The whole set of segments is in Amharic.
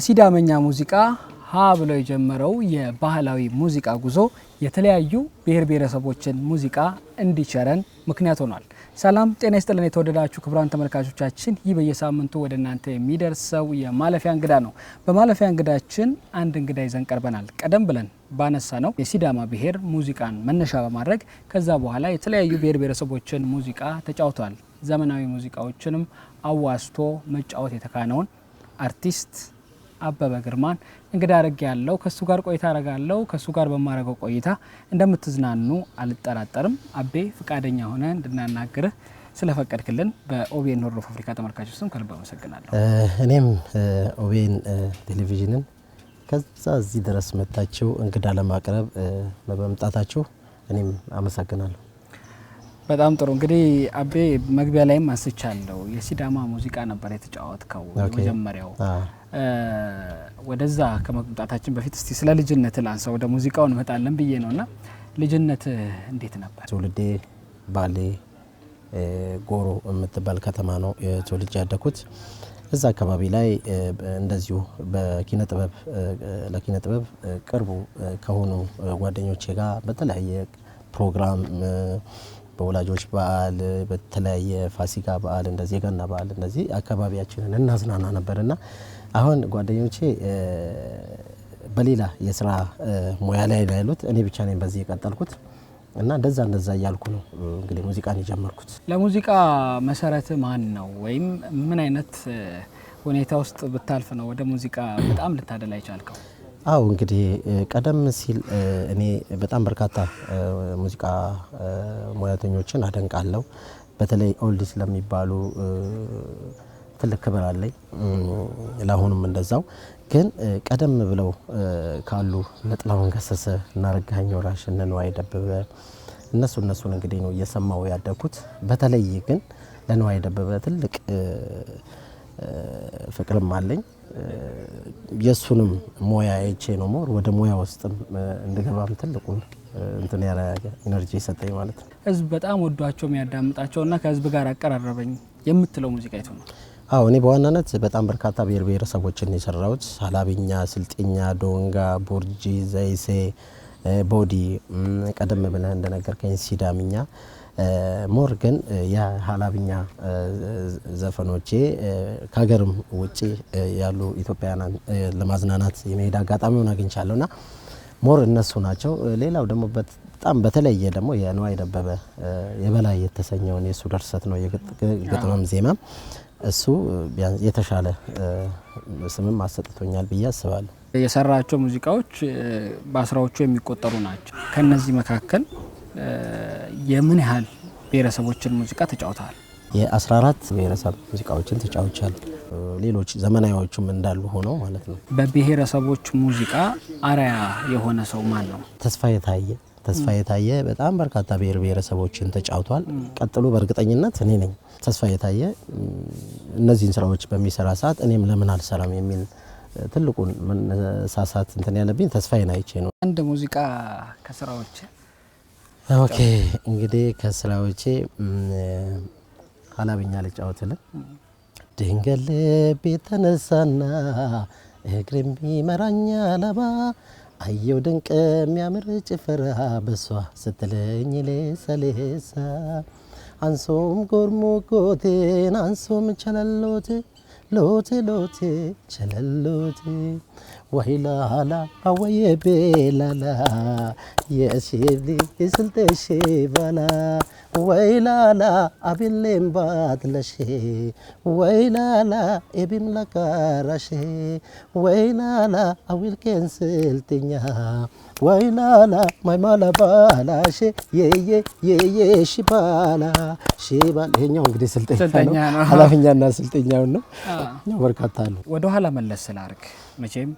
በሲዳመኛ ሙዚቃ ሀ ብሎ የጀመረው የባህላዊ ሙዚቃ ጉዞ የተለያዩ ብሔር ብሔረሰቦችን ሙዚቃ እንዲቸረን ምክንያት ሆኗል። ሰላም ጤና ይስጥልን የተወደዳችሁ ክቡራን ተመልካቾቻችን፣ ይህ በየሳምንቱ ወደ እናንተ የሚደርሰው የማለፊያ እንግዳ ነው። በማለፊያ እንግዳችን አንድ እንግዳ ይዘን ቀርበናል። ቀደም ብለን ባነሳ ነው የሲዳማ ብሔር ሙዚቃን መነሻ በማድረግ ከዛ በኋላ የተለያዩ ብሔር ብሔረሰቦችን ሙዚቃ ተጫውቷል። ዘመናዊ ሙዚቃዎችንም አዋስቶ መጫወት የተካነውን አርቲስት አበበ ግርማን እንግዳ አድርጌ ያለው ከሱ ጋር ቆይታ አረጋለሁ። ከሱ ጋር በማረገው ቆይታ እንደምትዝናኑ አልጠራጠርም። አቤ ፍቃደኛ ሆነ እንድናናግርህ ስለፈቀድክልን በኦቢኤን ሆርን ኦፍ አፍሪካ ተመልካቾች ስም ከልብ አመሰግናለሁ። እኔም ኦቢኤን ቴሌቪዥንን ከዛ እዚህ ድረስ መጣችሁ እንግዳ ለማቅረብ በመምጣታችሁ እኔም አመሰግናለሁ። በጣም ጥሩ። እንግዲህ አቤ መግቢያ ላይም አንስቻለሁ የሲዳማ ሙዚቃ ነበር የተጫወትከው መጀመሪያው። ወደዛ ከመምጣታችን በፊት እስቲ ስለ ልጅነት ላንሳ፣ ወደ ሙዚቃው እንመጣለን ብዬ ነውና ልጅነት እንዴት ነበር? ትውልዴ ባሌ ጎሮ የምትባል ከተማ ነው ተወልጄ ያደኩት። እዛ አካባቢ ላይ እንደዚሁ በኪነ ጥበብ ቅርቡ ከሆኑ ጓደኞቼ ጋር በተለያየ ፕሮግራም በወላጆች በዓል በተለያየ ፋሲካ በዓል እንደዚህ የገና በዓል እንደዚህ አካባቢያችንን እናዝናና ነበርና አሁን ጓደኞቼ በሌላ የስራ ሙያ ላይ ያሉት እኔ ብቻ ነኝ በዚህ የቀጠልኩት እና እንደዛ እያልኩ ነው እንግዲህ ሙዚቃን የጀመርኩት። ለሙዚቃ መሰረት ማን ነው ወይም ምን አይነት ሁኔታ ውስጥ ብታልፍ ነው ወደ ሙዚቃ በጣም ልታደላ ይቻልከው? አው እንግዲህ ቀደም ሲል እኔ በጣም በርካታ ሙዚቃ ሙያተኞችን አደንቃለሁ። በተለይ ኦልዲስ ለሚባሉ ትልቅ ክብር አለኝ። ለአሁንም እንደዛው ግን ቀደም ብለው ካሉ ጥላሁን ገሰሰ እና አረጋኸኝ ወራሽ እና ነዋይ ደበበ እነሱን እንግዲህ ነው እየሰማው ያደኩት። በተለይ ግን ለነዋይ ደበበ ትልቅ ፍቅርም አለኝ። የሱንም ሙያ አይቼ ነው ሞር ወደ ሙያ ውስጥም እንድገባም ትልቁን እንትን ያረጋ ኢነርጂ ሰጠኝ ማለት ነው። ህዝብ በጣም ወዷቸው የሚያዳምጣቸውና ከህዝብ ጋር አቀራረበኝ የምትለው ሙዚቃ ይቱ ነው? አዎ እኔ በዋናነት በጣም በርካታ ብሔር ብሔረሰቦችን የሰራሁት ሀላብኛ፣ ስልጤኛ፣ ዶንጋ፣ ቡርጂ፣ ዘይሴ፣ ቦዲ ቀደም ብለህ እንደነገርከኝ ሲዳምኛ ሞር ግን የሀላብኛ ዘፈኖቼ ከሀገርም ውጪ ያሉ ኢትዮጵያውያን ለማዝናናት የመሄድ አጋጣሚውን አግኝቻለሁና ሞር እነሱ ናቸው። ሌላው ደግሞ በጣም በተለየ ደግሞ የነዋይ ደበበ የበላይ የተሰኘውን የሱ ድርሰት ነው የግጥምም ዜማም እሱ የተሻለ ስምም አሰጥቶኛል ብዬ አስባለሁ። የሰራቸው ሙዚቃዎች በአስራዎቹ የሚቆጠሩ ናቸው። ከነዚህ መካከል የምን ያህል ብሔረሰቦችን ሙዚቃ ተጫውተዋል? የ14 ብሔረሰብ ሙዚቃዎችን ተጫውቻለሁ። ሌሎች ዘመናዊዎቹም እንዳሉ ሆነው ማለት ነው። በብሔረሰቦች ሙዚቃ አርአያ የሆነ ሰው ማን ነው? ተስፋዬ ታየ በጣም በርካታ ብሔር ብሔረሰቦችን ተጫውቷል። ቀጥሎ በእርግጠኝነት እኔ ነኝ። ተስፋዬ ታየ እነዚህን ስራዎች በሚሰራ ሰዓት እኔም ለምን አልሰራም የሚል ትልቁን መነሳሳት እንትን ያለብኝ ተስፋዬን አይቼ ነው። አንድ ሙዚቃ ከስራዎች ኦኬ እንግዲህ ከስራዎቼ ሀላብኛ ልጫወትልን። ድንገት ልቤ ተነሳና እግሬም ቢመራኝ አላባ አየው ድንቅ የሚያምር ጭፈራ በሷ ስትለኝ ሌሰሌሳ አንሶም ጎርሞጎቴን አንሶም ቸለሎቴ ሎቴ ቸለሎቴ ወይላላ አወየ ቤላላ የሺብሊ ስልጤሽ ባላ ወይላላ አቢሌም ባትለሽ ወይላላ ኤቢም ለካራሽ ወይላላ አዊልኬን ስልጥኛ ወይላላ ማይማላ ባላሽ የየ ሽባላ ሽባላ። ይሄኛው እንግዲህ ስልጤኛ ነው። ሀላብኛና ስልጤኛው ነው። በርካታ አሉ። ወደ ኋላ መለስ ስላርክ መቼም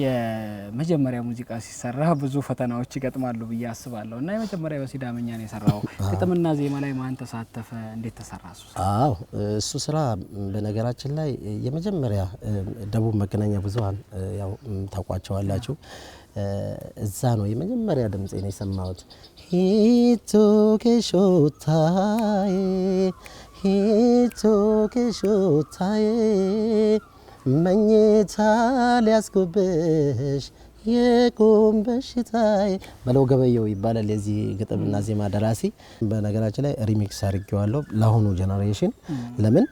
የመጀመሪያ ሙዚቃ ሲሰራ ብዙ ፈተናዎች ይገጥማሉ ብዬ አስባለሁ እና የመጀመሪያ በሲዳመኛ ነው የሰራው። ግጥምና ዜማ ላይ ማን ተሳተፈ? እንዴት ተሰራ እሱ? አዎ እሱ ስራ በነገራችን ላይ የመጀመሪያ ደቡብ መገናኛ ብዙሃን ያው ታውቋቸዋላችሁ። እዛ ነው የመጀመሪያ ድምጼን የሰማሁት። ሂቶ ኬሾታዬ መኝታ ሊያስጎብሽ የቁም በሽታዬ በለው ገበየው ይባላል የዚህ ግጥምና ዜማ ደራሲ። በነገራችን ላይ ሪሚክስ አድርጌዋለሁ ለአሁኑ ጄኔሬሽን። ለምን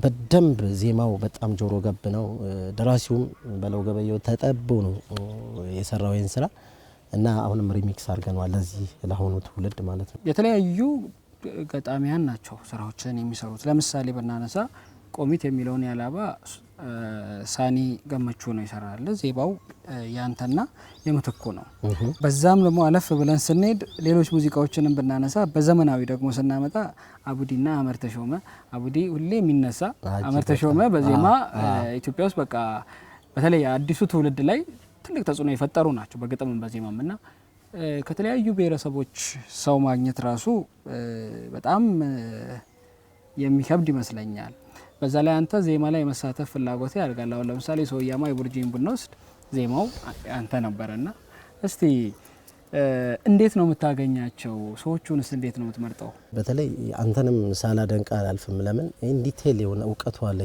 በደንብ ዜማው በጣም ጆሮ ገብ ነው። ደራሲውም በለው ገበየው ተጠቦ ነው የሰራው ይህን ስራ እና አሁንም ሪሚክስ አድርገናል ለዚህ ለአሁኑ ትውልድ ማለት ነው። የተለያዩ ገጣሚያን ናቸው ስራዎችን የሚሰሩት። ለምሳሌ በናነሳ ቆሚት የሚለውን ያላባ ሳኒ ገመቹ ነው ይሰራል። ዜባው ያንተና የምትኩ ነው። በዛም ደግሞ አለፍ ብለን ስንሄድ ሌሎች ሙዚቃዎችንም ብናነሳ በዘመናዊ ደግሞ ስናመጣ አቡዲና አመር ተሾመ። አቡዲ ሁሌ የሚነሳ አመር ተሾመ በዜማ ኢትዮጵያ ውስጥ በቃ በተለይ አዲሱ ትውልድ ላይ ትልቅ ተጽዕኖ የፈጠሩ ናቸው በግጥምም በዜማም እና ከተለያዩ ብሔረሰቦች ሰው ማግኘት ራሱ በጣም የሚከብድ ይመስለኛል። በዛ ላይ አንተ ዜማ ላይ መሳተፍ ፍላጎት ያደርጋል። አሁን ለምሳሌ ሶያማ የቡርጂን ብንወስድ ዜማው አንተ ነበረና እስቲ እንዴት ነው የምታገኛቸው ሰዎቹንስ እንዴት ነው የምትመርጠው? በተለይ አንተንም ሳላደንቅ አላልፍም። ለምን ይሄን ዲቴል የሆነ እውቀቱ አለ፣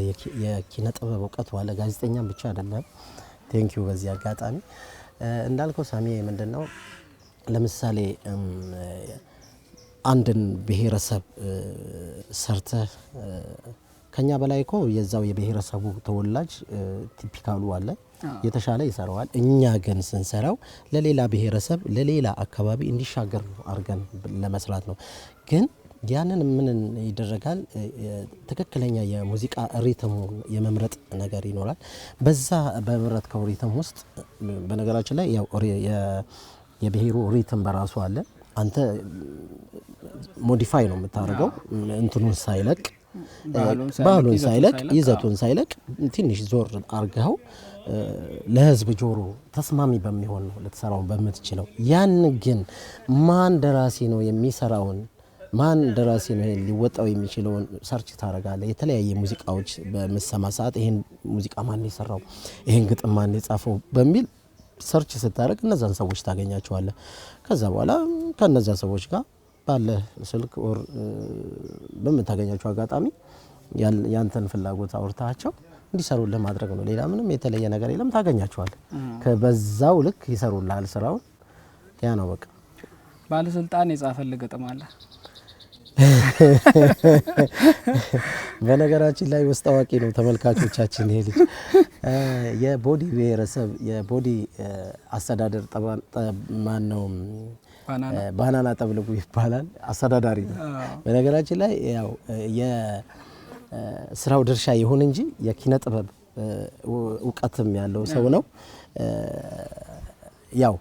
የኪነ ጥበብ እውቀቱ አለ። ጋዜጠኛም ብቻ አይደለም። ቴንኪዩ። በዚህ አጋጣሚ እንዳልከው ሳሚ ምንድነው ለምሳሌ አንድን ብሔረሰብ ሰርተ ከኛ በላይ እኮ የዛው የብሔረሰቡ ተወላጅ ቲፒካሉ አለ የተሻለ ይሰራዋል። እኛ ግን ስንሰራው ለሌላ ብሔረሰብ ለሌላ አካባቢ እንዲሻገር አርገን ለመስራት ነው። ግን ያንን ምን ይደረጋል? ትክክለኛ የሙዚቃ ሪትም የመምረጥ ነገር ይኖራል። በዛ በመረጥከው ሪትም ውስጥ በነገራችን ላይ ያው የብሔሩ ሪትም በራሱ አለ። አንተ ሞዲፋይ ነው የምታደርገው እንትኑን ሳይለቅ ባህሉን ሳይለቅ ይዘቱን ሳይለቅ ትንሽ ዞር አርገው ለህዝብ ጆሮ ተስማሚ በሚሆን ነው ልትሰራው በምትችለው። ያን ግን ማን ደራሲ ነው የሚሰራውን ማን ደራሲ ነው ሊወጣው የሚችለውን ሰርች ታረጋለህ። የተለያየ ሙዚቃዎች በመሰማ ሰዓት ይሄን ሙዚቃ ማን የሰራው ይሄን ግጥም ማን የጻፈው በሚል ሰርች ስታረግ እነዛን ሰዎች ታገኛቸዋለህ። ከዛ በኋላ ከነዛ ሰዎች ጋር ባለ ስልክ ኦር በመታገኛቸው አጋጣሚ ያንተን ፍላጎት አውርታቸው እንዲሰሩልህ ማድረግ ነው። ሌላ ምንም የተለየ ነገር የለም። ታገኛቸዋለህ። ከበዛው ልክ ይሰሩልሃል ስራውን። ያ ነው በቃ። ባለስልጣን የጻፈልህ ግጥም አለ? በነገራችን ላይ ውስጥ አዋቂ ነው ተመልካቾቻችን። ይሄ ልጅ የቦዲ ብሔረሰብ የቦዲ አስተዳደር ማን ነው? ባናና ጠብልጉ ይባላል። አስተዳዳሪ ነው። በነገራችን ላይ ያው የስራው ድርሻ ይሁን እንጂ የኪነ ጥበብ እውቀትም ያለው ሰው ነው። ያው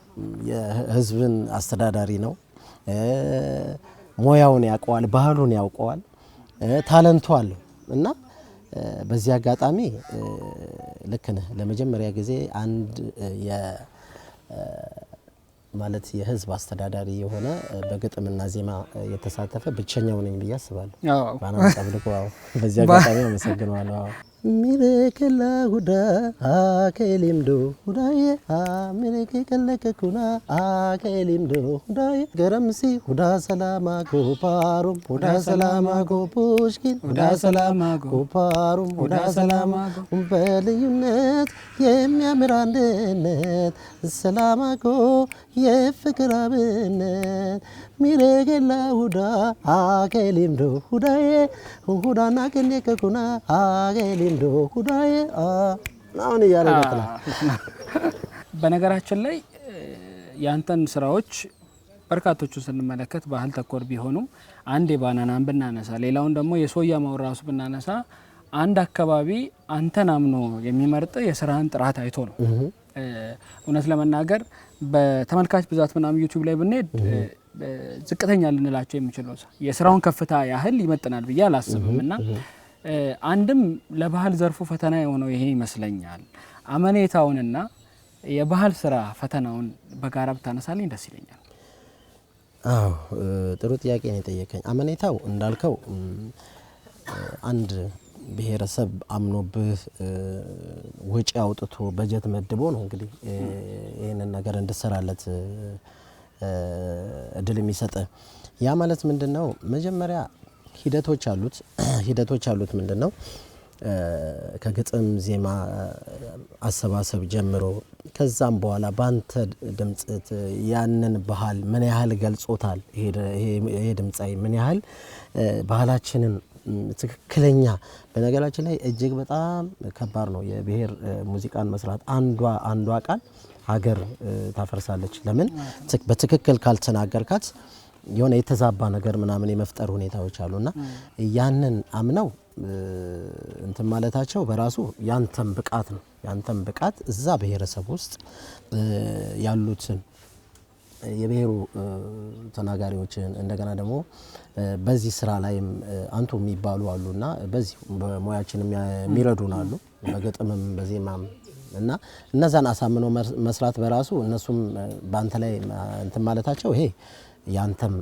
የህዝብን አስተዳዳሪ ነው። ሞያውን ያውቀዋል፣ ባህሉን ያውቀዋል፣ ታለንቱ አለው እና በዚህ አጋጣሚ ልክ ነህ። ለመጀመሪያ ጊዜ አንድ ማለት የህዝብ አስተዳዳሪ የሆነ በግጥምና ዜማ የተሳተፈ ብቸኛው ነኝ ብዬ አስባለሁ። ባናና ጠብልጉ። በዚህ አጋጣሚ አመሰግናለሁ። ሚረከላ ሁዳ አከሊምዶ ሁዳዬ ሚረከለከኩና አከሊምዶ ሁዳዬ ገረምሲ ሁዳ ሰላማ ጎፓሩም ሁዳ ሰላማ ጎፑሽኪን ሁዳ ሰላማ ጎፓሩም ሁዳ ሰላማ በልዩነት የሚያምር አንድነት ሰላማጎ የፍቅር አብነት ሚረገላ ሁዳ አከሊምዶ ሁዳዬ ሁዳና ከነከኩና አከሊምዶ ሁዳዬ አሁን ያረጋግጣል። በነገራችን ላይ ያንተን ስራዎች በርካቶቹ ስንመለከት ባህል ተኮር ቢሆኑም አንድ የባናናን ብናነሳ ሌላውን ደግሞ የሶያማው ራሱ ብናነሳ አንድ አካባቢ አንተን አምኖ የሚመርጥ የስራህን ጥራት አይቶ ነው። እውነት ለመናገር በተመልካች ብዛት ምናምን ዩቲዩብ ላይ ብንሄድ ዝቅተኛ ልንላቸው የሚችለው የስራውን ከፍታ ያህል ይመጥናል ብዬ አላስብም። እና አንድም ለባህል ዘርፉ ፈተና የሆነው ይሄ ይመስለኛል። አመኔታውንና የባህል ስራ ፈተናውን በጋራ ብታነሳልኝ ደስ ይለኛል። አዎ ጥሩ ጥያቄ ነው የጠየቀኝ። አመኔታው እንዳልከው አንድ ብሔረሰብ አምኖብህ ወጪ አውጥቶ በጀት መድቦ ነው እንግዲህ ይሄንን ነገር እንድሰራለት እድል የሚሰጥ። ያ ማለት ምንድነው? መጀመሪያ ሂደቶች አሉት ምንድነው? ከግጥም ዜማ አሰባሰብ ጀምሮ ከዛም በኋላ ባንተ ድምጽ ያንን ባህል ምን ያህል ገልጾታል ይሄ ድምጻይ ምን ያህል ባህላችንን ትክክለኛ በነገራችን ላይ እጅግ በጣም ከባድ ነው የብሔር ሙዚቃን መስራት አንዷ ቃል ሀገር ታፈርሳለች ለምን በትክክል ካልተናገርካት የሆነ የተዛባ ነገር ምናምን የመፍጠር ሁኔታዎች አሉና ያንን አምነው እንትን ማለታቸው በራሱ ያንተም ብቃት ነው ያንተም ብቃት እዛ ብሔረሰብ ውስጥ ያሉትን የብሔሩ ተናጋሪዎችን እንደገና ደግሞ በዚህ ስራ ላይም አንቱ የሚባሉ አሉና በዚህ በሙያችንም የሚረዱን አሉ በግጥምም በዜማም እና እነዛን አሳምነው መስራት በራሱ እነሱም ባንተ ላይ እንትን ማለታቸው ይሄ ያንተም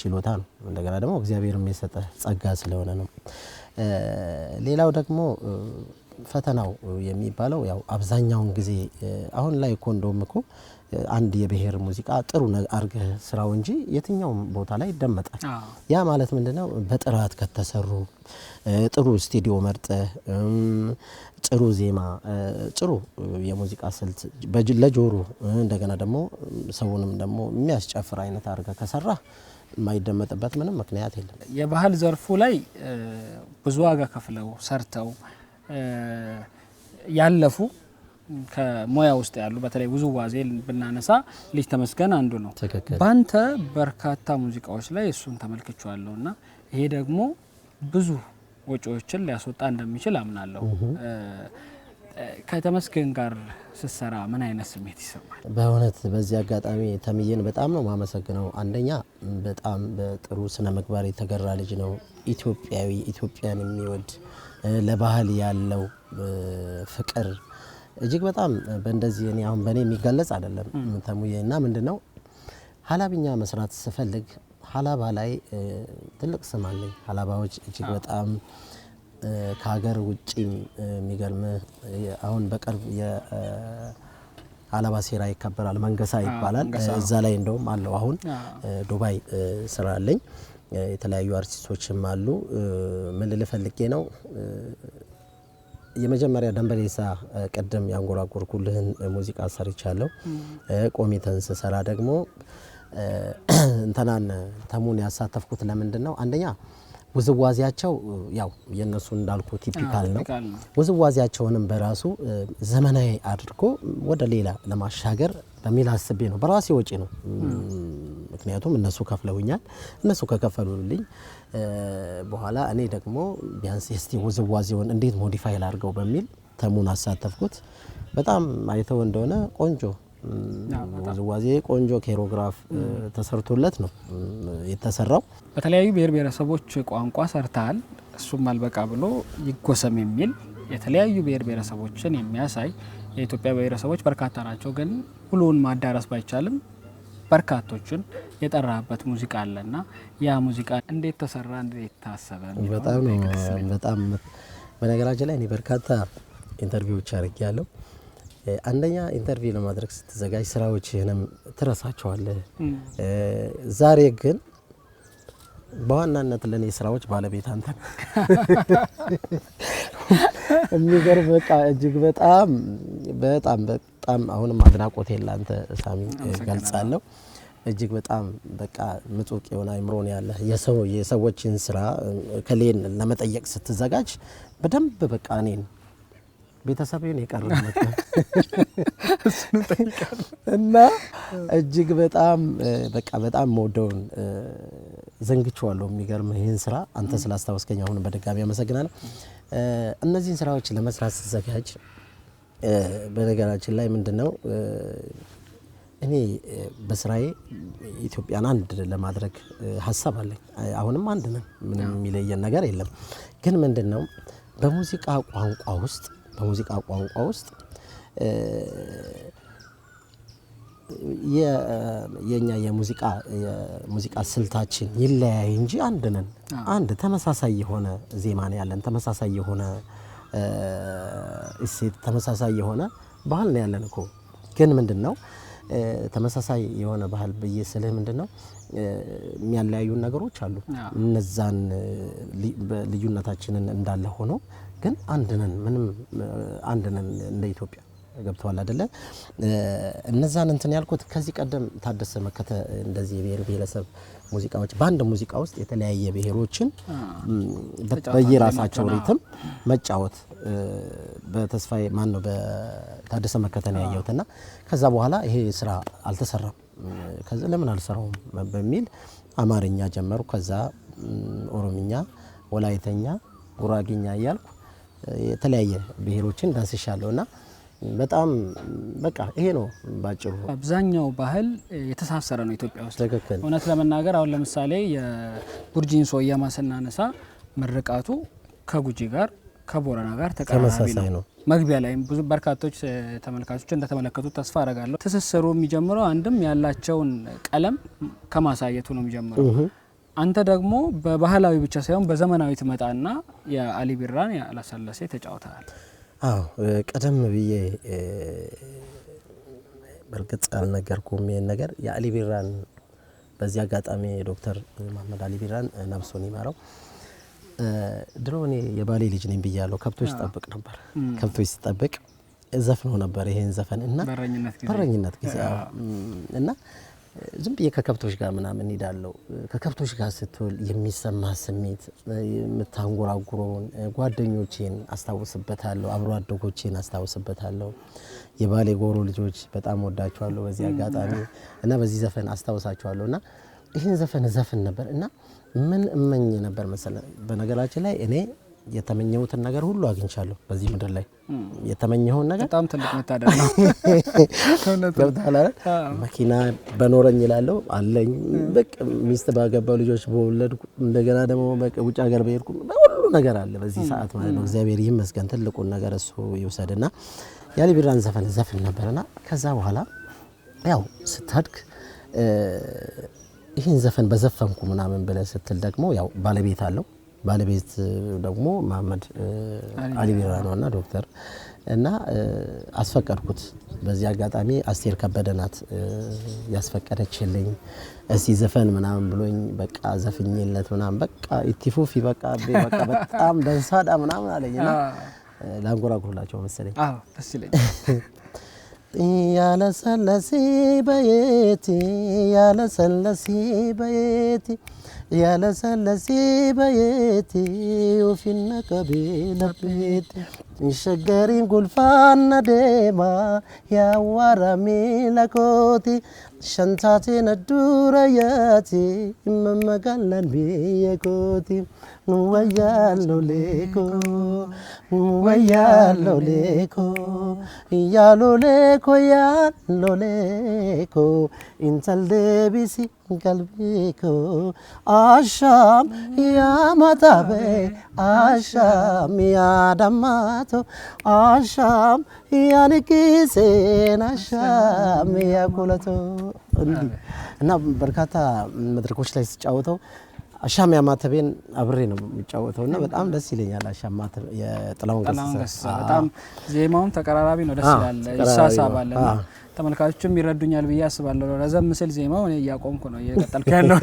ችሎታ ነው እንደገና ደግሞ እግዚአብሔርም የሰጠህ ጸጋ ስለሆነ ነው። ሌላው ደግሞ ፈተናው የሚባለው ያው አብዛኛውን ጊዜ አሁን ላይ እኮ እንደውም እኮ አንድ የብሔር ሙዚቃ ጥሩ አርገህ ስራው እንጂ የትኛውም ቦታ ላይ ይደመጣል። ያ ማለት ምንድነው በጥራት ከተሰሩ ጥሩ ስቱዲዮ መርጠህ ጥሩ ዜማ ጥሩ የሙዚቃ ስልት ለጆሮ እንደገና ደግሞ ሰውንም ደግሞ የሚያስጨፍር አይነት አርገህ ከሰራ የማይደመጥበት ምንም ምክንያት የለም። የባህል ዘርፉ ላይ ብዙ ዋጋ ከፍለው ሰርተው ያለፉ ከሞያ ውስጥ ያሉ በተለይ ውዝዋዜ ብናነሳ ልጅ ተመስገን አንዱ ነው። ባንተ በርካታ ሙዚቃዎች ላይ እሱን ተመልክቻለሁና ይሄ ደግሞ ብዙ ወጪዎችን ሊያስወጣ እንደሚችል አምናለሁ። ከተመስገን ጋር ስትሰራ ምን አይነት ስሜት ይሰማል? በእውነት በዚህ አጋጣሚ ተምዬን በጣም ነው ማመሰግነው። አንደኛ በጣም በጥሩ ስነ ምግባር የተገራ ልጅ ነው። ኢትዮጵያዊ ኢትዮጵያን የሚወድ ለባህል ያለው ፍቅር እጅግ በጣም በእንደዚህ እኔ አሁን በእኔ የሚገለጽ አይደለም ተሙዬና ምንድነው ሀላብኛ መስራት ስፈልግ ሀላባ ላይ ትልቅ ስም አለኝ። ሀላባዎች እጅግ በጣም ከሀገር ውጪ የሚገርም አሁን በቅርብ የሀላባ ሴራ ይከበራል መንገሳ ይባላል እዛ ላይ እንደውም አለው አሁን ዱባይ ስራ አለኝ የተለያዩ አርቲስቶችም አሉ ምን ልፈልጌ ነው የመጀመሪያ ደንበሌሳ ቀደም ያንጎራጎርኩልህን ሙዚቃ ሰርቻለሁ ቆሚተን ሰራ ደግሞ እንተናን ተሙን ያሳተፍኩት ለምንድነው አንደኛ ውዝዋዜያቸው ያው የነሱ እንዳልኩ ቲፒካል ነው ውዝዋዜያቸውንም በራሱ ዘመናዊ አድርጎ ወደ ሌላ ለማሻገር በሚል አስቤ ነው በራሴ ወጪ ነው ምክንያቱም እነሱ ከፍለውኛል እነሱ ከከፈሉልኝ በኋላ እኔ ደግሞ ቢያንስ እስቲ ውዝዋዜውን እንዴት ሞዲፋይ ላድርገው በሚል ተሙን አሳተፍኩት በጣም አይተው እንደሆነ ቆንጆ ውዝዋዜ ቆንጆ ኮሪዮግራፍ ተሰርቶለት ነው የተሰራው። በተለያዩ ብሔር ብሔረሰቦች ቋንቋ ሰርተሃል። እሱም አልበቃ ብሎ ይጎሰም የሚል የተለያዩ ብሔር ብሔረሰቦችን የሚያሳይ የኢትዮጵያ ብሔረሰቦች በርካታ ናቸው፣ ግን ሁሉን ማዳረስ ባይቻልም በርካቶችን የጠራበት ሙዚቃ አለና ያ ሙዚቃ እንዴት ተሰራ እንዴት ታሰበ? በጣም በነገራችን ላይ እኔ በርካታ ኢንተርቪዎች አድርጌያለሁ። አንደኛ ኢንተርቪው ለማድረግ ስትዘጋጅ ስራዎችህንም ትረሳቸዋለህ። ዛሬ ግን በዋናነት ለኔ ስራዎች ባለቤት አንተ የሚገርም በቃ እጅግ በጣም አሁንም አድናቆቴን ላንተ ሳሚ ገልጻለሁ። እጅግ በጣም በቃ ምጡቅ የሆነ አይምሮን ያለ የሰዎችን ስራ ከሌን ለመጠየቅ ስትዘጋጅ በደንብ በቃ እኔን ቤተሰቤን የቀረበት እሱን ጠይቃለሁ እና እጅግ በጣም በቃ በጣም ሞደውን ዘንግቼዋለሁ። የሚገርም ይሄን ስራ አንተ ስላስታወስከኝ አሁን በድጋሚ አመሰግናለሁ። እነዚህን ስራዎች ለመስራት ሲዘጋጅ በነገራችን ላይ ምንድነው እኔ በስራዬ ኢትዮጵያን አንድ ለማድረግ ሐሳብ አለኝ። አሁንም አንድ ነን፣ ምንም የሚለየን ነገር የለም። ግን ምንድነው በሙዚቃ ቋንቋ ውስጥ የኛ የሙዚቃ ስልታችን ይለያይ እንጂ አንድ ነን። አንድ ተመሳሳይ የሆነ ዜማ ነው ያለን፣ ተመሳሳይ የሆነ እሴት፣ ተመሳሳይ የሆነ ባህል ነው ያለን እኮ። ግን ምንድነው ተመሳሳይ የሆነ ባህል በየስልህ ምንድነው የሚያለያዩ ነገሮች አሉ እነዛን ልዩነታችንን እንዳለ ሆኖ ግን አንድ ነን ምንም አንድ ነን እንደ ኢትዮጵያ ገብቷል አይደለ እነዛን እንትን ያልኩት ከዚህ ቀደም ታደሰ መከተ እንደዚህ ብሔር ብሔረሰብ ሙዚቃዎች ባንድ ሙዚቃ ውስጥ የተለያየ ብሔሮችን በየራሳቸው ሪትም መጫወት በተስፋዬ ማን ነው በታደሰ መከተ ነው ያየሁትና ከዛ በኋላ ይሄ ስራ አልተሰራም ከዛ ለምን አልሰራውም በሚል አማርኛ ጀመሩ ከዛ ኦሮምኛ ወላይተኛ ጉራጌኛ እያልኩ የተለያየ ብሔሮችን ዳንስሻለሁና በጣም በቃ ይሄ ነው ባጭሩ አብዛኛው ባህል የተሳሰረ ነው ኢትዮጵያ ውስጥ ትክክል እውነት ለመናገር አሁን ለምሳሌ የቡርጂን ሶያማ ስናነሳ ምርቃቱ ከጉጂ ጋር ከቦረና ጋር ተቀራራቢ ነው መግቢያ ላይ ብዙ በርካቶች ተመልካቾች እንደተመለከቱት ተስፋ አረጋለሁ ትስስሩ የሚጀምረው አንድም ያላቸውን ቀለም ከማሳየቱ ነው የሚጀምረው አንተ ደግሞ በባህላዊ ብቻ ሳይሆን በዘመናዊ ትመጣና የአሊ ቢራን ያላሰለሰ ተጫውተሃል አዎ ቀደም ብዬ በርግጥ አልነገርኩም ይሄን ነገር የአሊ ቢራን በዚህ አጋጣሚ ዶክተር መሐመድ አሊ ቢራን ነብሱን ይማረው ድሮኔ የባሌ ልጅ ነኝ ብያለሁ ከብቶች ተጠብቅ ነበር ከብቶች ተጠብቅ ዘፍነው ነበር ይሄን ዘፈን እና በረኝነት ጊዜ እና ዝም ብዬ ከከብቶች ጋር ምናምን ሄዳለሁ ከከብቶች ጋር ስትል የሚሰማ ስሜት የምታንጎራጉረውን ጓደኞቼን አስተዋውስበታለሁ አብሮ አደጎቼን አስተዋውስበታለሁ የባሌ ጎሮ ልጆች በጣም ወዳቸዋለሁ በዚህ አጋጣሚ እና በዚህ ዘፈን አስተዋውሳቸዋለሁና ይሄን ዘፈን ነበር እና ምን እመኝ ነበር መሰለ በነገራችን ላይ እኔ የተመኘሁትን ነገር ሁሉ አግኝቻለሁ በዚህ ምድር ላይ የተመኘሁን ነገር በጣም ትልቅ መታደል ነው ገብታላ መኪና በኖረኝ ይላልው አለኝ በቃ ሚስት ባገባው ልጆች በወለድኩ እንደገና ደግሞ በቃ ውጭ ሀገር በሄድኩ ሁሉ ነገር አለ በዚህ ሰዓት ማለት ነው እግዚአብሔር ይመስገን ትልቁን ነገር እሱ ይወሰድና የአሊ ቢራን ዘፈን ነበርና ከዛ በኋላ ያው ስታድግ ይሄን ዘፈን በዘፈንኩ ምናምን ብለ ስትል ደግሞ ያው ባለቤት አለው ባለቤት ደግሞ መሐመድ አሊ ቢራ ነውና ዶክተር እና አስፈቀድኩት በዚህ አጋጣሚ አስቴር ከበደናት ያስፈቀደችልኝ እስቲ ዘፈን ምናምን ብሎኝ በቃ ዘፍኝለት ምናምን በቃ ኢቲፉፊ በቃ በጣም ደንሳዳ ምናምን አለኝና ላንጎራጉርላቸው መሰለኝ ደስ ይለኛል ያለ ሰለሲ በየቲ ያለ ሰለሲ በየቲ ያለ ሰለሲ በየቲ ወፊና ቀቢለቤት ሸገሪን ጉልፋና ደማ ያዋራሚ ለኮቲ ሸንታቴን ዱረያቲ መመጋለን ቢየኮቲ ወያለው ሌኮ ያሎ ሌኮ ኢንተል ደቢሲ ቀልቢኮ አሻም ያማታበ አሻም ያዳማቶ አሻም ያንኪሴን አሻም ያኩለቶ እና በርካታ መድረኮች ላይ ሲጫወተው አሻም ያማተቤን አብሬ ነው የሚጫወተውና በጣም ደስ ይለኛል አሻም የጥላውን ገሰሰ በጣም ዜማውም ተቀራራቢ ነው ደስ ይላል ይሳሳባልና ተመልካቾችም ይረዱኛል ብዬ አስባለሁ ረዘም ምስል ዜማው እኔ ያቆምኩ ነው እየቀጠልኩ ያለው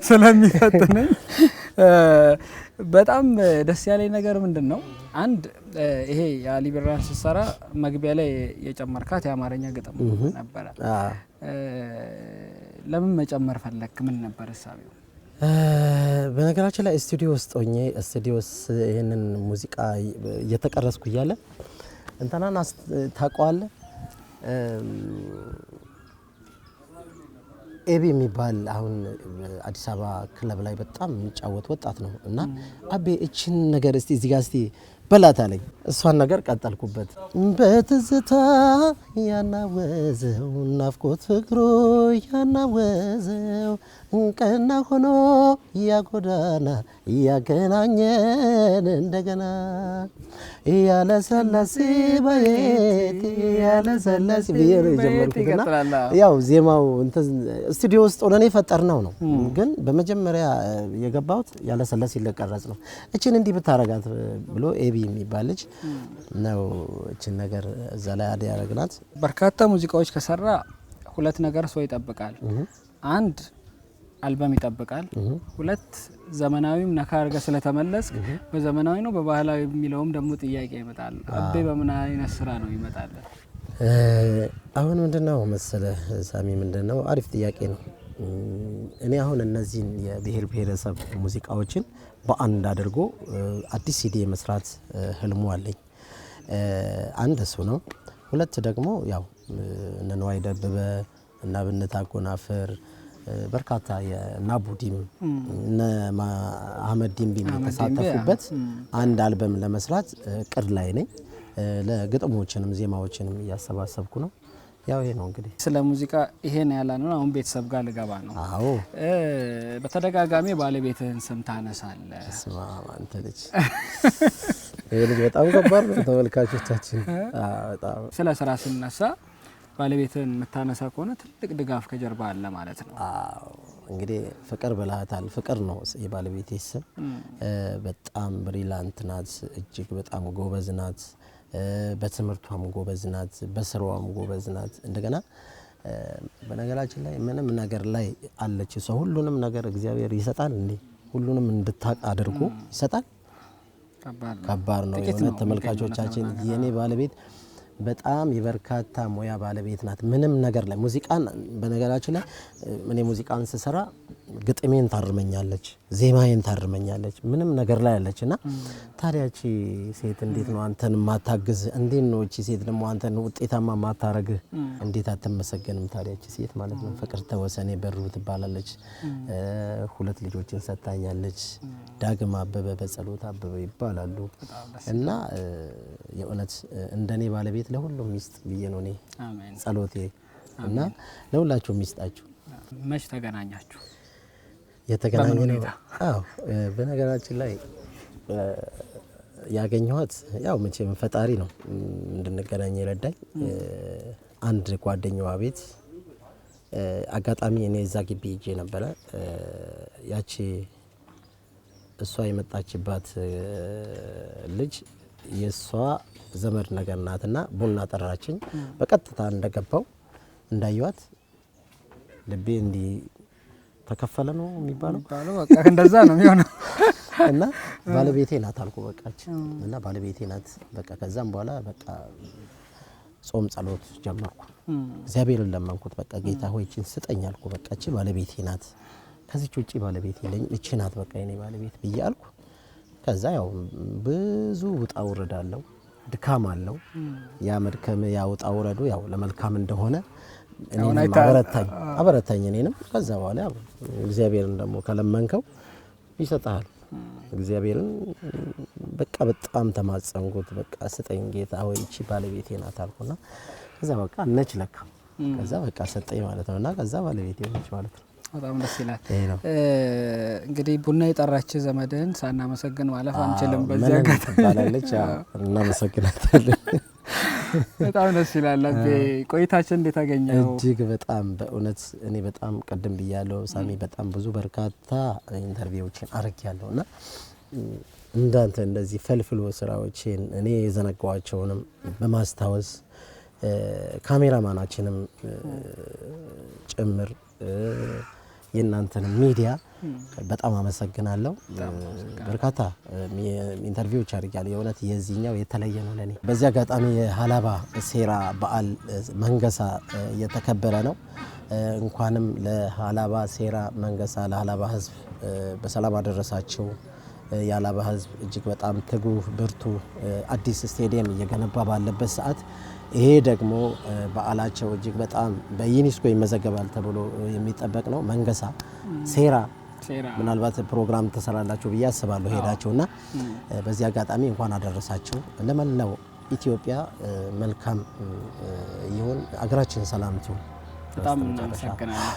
ስለሚፈትነኝ በጣም ደስ ያለኝ ነገር ምንድነው አንድ ይሄ የአሊ ቢራን ሲሰራ መግቢያ ላይ የጨመርካት የአማርኛ ግጥም ነበር ለምን መጨመር ፈለክ ምን ነበር ሐሳቡ በነገራችን ላይ ስቱዲዮ ውስጥ ሆኜ ስቱዲዮስ ይሄንን ሙዚቃ እየተቀረስኩ ይያለ እንተናን ታቋለ ኤቢ የሚባል አሁን አዲስ አበባ ክለብ ላይ በጣም የሚጫወት ወጣት ነው እና አቤ እቺን ነገር እስቲ እዚህ ጋር እስቲ በላታለኝ እሷን ነገር ቀጠልኩበት በትዝታ ያናወዘው ናፍቆት ፍቅሩ ያናወዘው ቀና ሆኖ ያጎዳና ያገናኘን እንደገና ያለ ሰላሲ በየት ያለ ሰላሲ በየት ጀመርኩና ያው ዜማው እንትን ስቱዲዮ ውስጥ ሆነን የፈጠርነው ነው ግን በመጀመሪያ የገባሁት ያለ ሰላሲ ለቀረጽ ነው እቺን እንዲህ ብታረጋት ብሎ ኤቢ ቤቢ የሚባል ልጅ ነው እችን ነገር እዛ ላይ አድ ያረግናት። በርካታ ሙዚቃዎች ከሰራ ሁለት ነገር ሰው ይጠብቃል። አንድ አልበም ይጠብቃል። ሁለት ዘመናዊም ነካ አርገ ስለተመለስ በዘመናዊ ነው በባህላዊ የሚለውም ደግሞ ጥያቄ ይመጣል። አቤ በምን አይነት ስራ ነው ይመጣል? አሁን ምንድነው መሰለ ሳሚ ምንድነው አሪፍ ጥያቄ ነው። እኔ አሁን እነዚህን የብሔር ብሔረሰብ ሙዚቃዎችን በአንድ አድርጎ አዲስ ሲዲ መስራት ህልሙ አለኝ። አንድ እሱ ነው። ሁለት ደግሞ ያው እነ ነዋይ ደበበ እና ብነት አጎናፍር በርካታ የናቡዲም እነ አህመድ ዲምቢ የተሳተፉበት አንድ አልበም ለመስራት ቅድ ላይ ነኝ። ለግጥሞችንም ዜማዎችንም እያሰባሰብኩ ነው። ያው ይሄ ነው እንግዲህ ስለ ሙዚቃ ይሄን ያላነው። አሁን ቤተሰብ ጋር ልገባ ነው። አዎ በተደጋጋሚ ባለቤትህን ስም ታነሳለህ። ስማ አንተ ልጅ ይሄ ልጅ በጣም ከባድ ነው ተመልካቾቻችን። በጣም ስለ ስራ ስንነሳ ባለቤትህን የምታነሳ ከሆነ ትልቅ ድጋፍ ከጀርባ አለ ማለት ነው። አዎ እንግዲህ ፍቅር ብለሃታል። ፍቅር ነው የባለቤቴ ስም። በጣም ብሪላንት ናት። እጅግ በጣም ጎበዝ ናት። በትምህርቷም ጎበዝ ናት። በስራዋም ጎበዝ ናት። እንደገና በነገራችን ላይ ምንም ነገር ላይ አለች ሰው ሁሉንም ነገር እግዚአብሔር ይሰጣል እንዴ? ሁሉንም እንድታቅ አድርጎ ይሰጣል? ከባድ ነው የሆነ ተመልካቾቻችን። የኔ ባለቤት በጣም የበርካታ ሙያ ባለቤት ናት። ምንም ነገር ላይ ሙዚቃን በነገራችን ላይ እኔ ሙዚቃን ስሰራ ግጥሜን ታርመኛለች፣ ዜማዬን ታርመኛለች፣ ምንም ነገር ላይ አለችና ታዲያቺ ሴት እንዴት ነው አንተን ማታግዝ? እንዴት ነው እቺ ሴት ደግሞ አንተን ውጤታማ ማታረግ? እንዴት አትመሰገንም ታዲያቺ ሴት ማለት ነው? ፍቅር ተወሰኔ በሩ ትባላለች። ሁለት ልጆችን ሰጣኛለች። ዳግም አበበ በጸሎት አበበ ይባላሉ። እና የእውነት እንደኔ ባለቤት ለሁሉም ሚስት ብዬ ነው እኔ ጸሎቴ። እና ለሁላችሁ ሚስጣችሁ። መች ተገናኛችሁ? የተገናኘነው አዎ በነገራችን ላይ ያገኘኋት ያው መቼም ፈጣሪ ነው እንድንገናኝ ይረዳኝ። አንድ ጓደኛዋ ቤት አጋጣሚ እኔ እዛ ግቢ ሄጄ ነበረ። ያቺ እሷ የመጣችባት ልጅ የሷ ዘመድ ነገር ናትና ቡና ጠራችኝ። በቀጥታ እንደገባው እንዳየዋት ልቤ እንዲ ተከፈለ ነው የሚባለው። በቃ እንደዛ ነው የሚሆነው። እና ባለቤቴ ናት አልኩ በቃች። እና ባለቤቴ ናት በቃ። ከዛም በኋላ በቃ ጾም ጸሎት ጀመርኩ። እግዚአብሔርን ለመንኩት። በቃ ጌታ ሆይ እቺን ስጠኝ አልኩ። በቃ እቺ ባለቤቴ ናት፣ ከዚች ውጪ ባለቤት የለኝም፣ እቺ ናት በቃ የኔ ባለቤት ብዬ አልኩ። ከዛ ያው ብዙ ውጣ ውረድ አለው፣ ድካም አለው። ያ መድከም ያ ውጣ ውረዱ ያው ለመልካም እንደሆነ እኔንም አበረታኝ እኔንም። ከዛ በኋላ ያው እግዚአብሔርን ደግሞ ከለመንከው ይሰጣል። እግዚአብሔርን በቃ በጣም ተማጸንኩት። በቃ ስጠኝ ጌታ ሆይ እቺ ባለቤቴ ናት አልኩና ከዛ በቃ ነች ለካ። ከዛ በቃ ሰጠኝ ማለት ነውና ከዛ ባለቤቴ ነች ማለት ነው። በጣም ደስ ይላል። እንግዲህ ቡና የጠራች ዘመድህን ሳናመሰግን ማለፍ አንችልም። በዚህ አጋጣሚ ባላለች እናመሰግናታለን። በጣም ደስ ይላል። ቆይታችን እንዴት አገኘው? እጅግ በጣም በእውነት እኔ በጣም ቀደም ብያለሁ ሳሚ፣ በጣም ብዙ በርካታ ኢንተርቪዎችን አርጌያለሁና እንዳንተ እንደዚህ ፈልፍሎ ስራዎችን እኔ የዘነጋዋቸውንም በማስታወስ ካሜራማናችንም ጭምር የእናንተን ሚዲያ በጣም አመሰግናለሁ። በርካታ ኢንተርቪዎች አድርጋለሁ። የእውነት የዚህኛው የተለየ ነው ለኔ። በዚህ አጋጣሚ የሀላባ ሴራ በዓል መንገሳ እየተከበረ ነው። እንኳንም ለሀላባ ሴራ መንገሳ ለሀላባ ሕዝብ በሰላም አደረሳችሁ። የሀላባ ሕዝብ እጅግ በጣም ትጉህ ብርቱ አዲስ ስቴዲየም እየገነባ ባለበት ሰዓት ይሄ ደግሞ በዓላቸው እጅግ በጣም በዩኔስኮ ይመዘገባል ተብሎ የሚጠበቅ ነው። መንገሳ ሴራ ምናልባት ፕሮግራም ተሰራላችሁ ብዬ አስባለሁ ሄዳችሁና በዚህ አጋጣሚ እንኳን አደረሳችሁ። ለመላው ኢትዮጵያ መልካም ይሁን፣ አገራችን ሰላም ትሁን። በጣም እናመሰግናለን።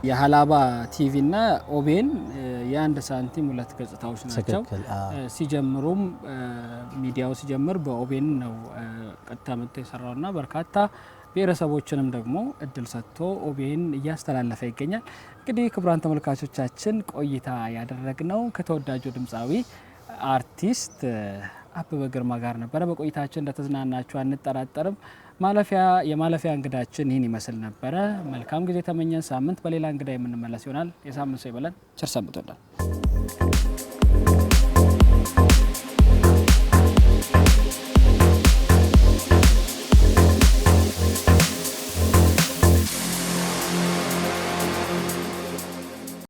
የሀላባ ቲቪ እና ኦቤን የአንድ ሳንቲም ሁለት ገጽታዎች ናቸው። ሲጀምሩም ሚዲያው ሲጀምር በኦቤን ነው ቀጥታ መጥቶ የሰራውና በርካታ ብሔረሰቦችንም ደግሞ እድል ሰጥቶ ኦቤን እያስተላለፈ ይገኛል። እንግዲህ ክቡራን ተመልካቾቻችን ቆይታ ያደረግነው ከተወዳጁ ድምፃዊ አርቲስት አበበ ግርማ ጋር ነበረ። በቆይታችን እንደተዝናናችሁ አንጠራጠርም። የማለፊያ እንግዳችን ይህን ይመስል ነበረ። መልካም ጊዜ ተመኘን። ሳምንት በሌላ እንግዳ የምንመለስ ይሆናል። የሳምንት ሰው ይበለን። ቸር ሰንብቱልን።